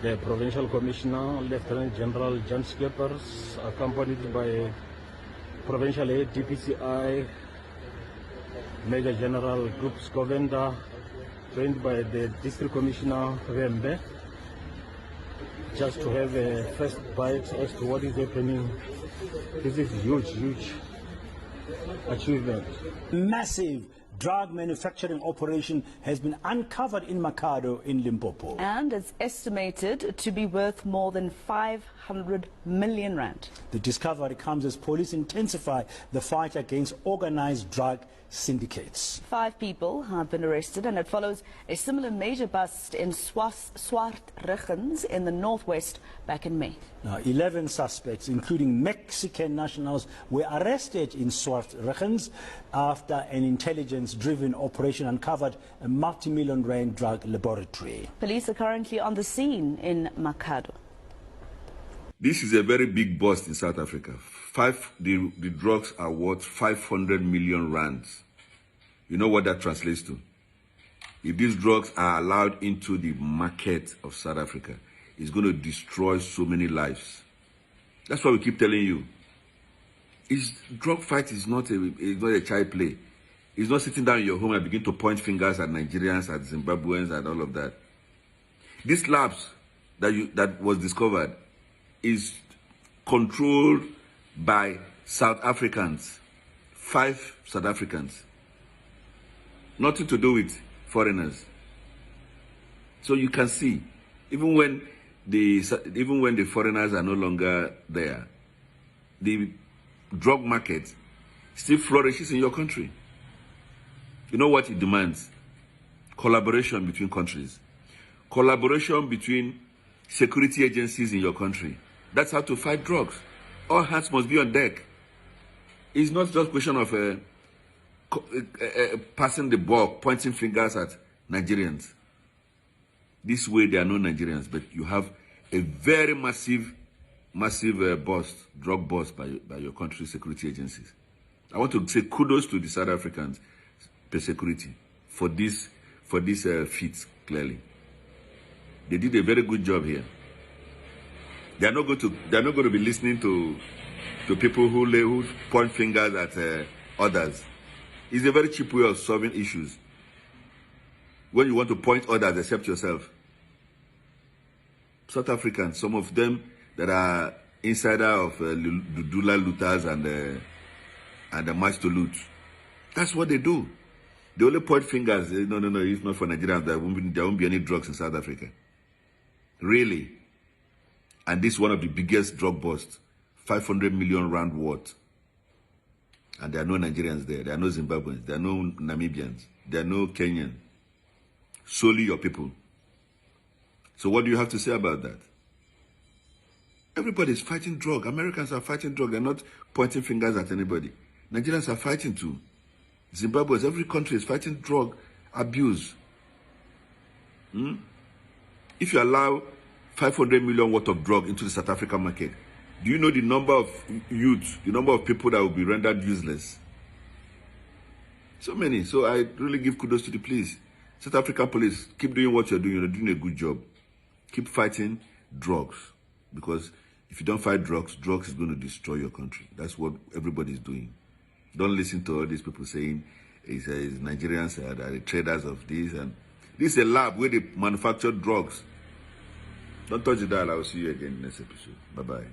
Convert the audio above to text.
The Provincial Commissioner, Lieutenant General John Skippers, accompanied by Provincial Aid DPCI, Major General Group Scovenda, joined by the District Commissioner Rembe, just to have a first bite as to what is happening. This is huge achievement. Massive drug manufacturing operation has been uncovered in Makhado in Limpopo. And it's estimated to be worth more than 500 million rand. The discovery comes as police intensify the fight against organized drug syndicates. 5 people have been arrested, and it follows a similar major bust in Swartruggens in the northwest back in May. Now, 11 suspects, including Mexican nationals, were arrested in Swartruggens after an intelligence-driven operation uncovered a multi-million rand drug laboratory. Police are currently on the scene in Makhado. This is a very big bust in South Africa. The drugs are worth 500 million rands. You know what that translates to? If these drugs are allowed into the market of South Africa, it's going to destroy so many lives. That's why we keep telling you. Drug fight is not a child play. It's not sitting down in your home and begin to point fingers at Nigerians, at Zimbabweans, and all of that. These labs that was discovered is controlled by South Africans, 5 South Africans. Nothing to do with foreigners. So you can see, even when the foreigners are no longer there, the drug market still flourishes in your country. You know what it demands? Collaboration between countries. Collaboration between security agencies in your country. That's how to fight drugs. All hands must be on deck. It's not just a question of passing the buck, pointing fingers at Nigerians. This way there are no Nigerians, but you have a very massive drug bust by your country's security agencies. I want to say kudos to the South Africans security for this feat, clearly. They did a very good job here. They are not going to be listening to people who point fingers at others. It's a very cheap way of solving issues. When you want to point others except yourself. South Africans, some of them that are insider of Dudula looters and the march to loot. That's what they do. They only point fingers. No, it's not for Nigerians. There won't be any drugs in South Africa. Really. And this is one of the biggest drug busts, 500 million rand worth. And there are no Nigerians there. There are no Zimbabweans. There are no Namibians. There are no Kenyans. Solely your people. So what do you have to say about that? Everybody is fighting drug. Americans are fighting drug. They're not pointing fingers at anybody. Nigerians are fighting too. Zimbabweans, every country is fighting drug abuse. If you allow 500 million worth of drug into the South African market, do you know the number of youths, the number of people that will be rendered useless? So many. So I really give kudos to the police. South African police, keep doing what you're doing. You're doing a good job. Keep fighting drugs. Because if you don't fight drugs, drugs is going to destroy your country. That's what everybody's doing. Don't listen to all these people saying it's Nigerians are the traders of this. And this is a lab where they manufacture drugs. Don't touch the dial. I will see you again in the next episode. Bye-bye.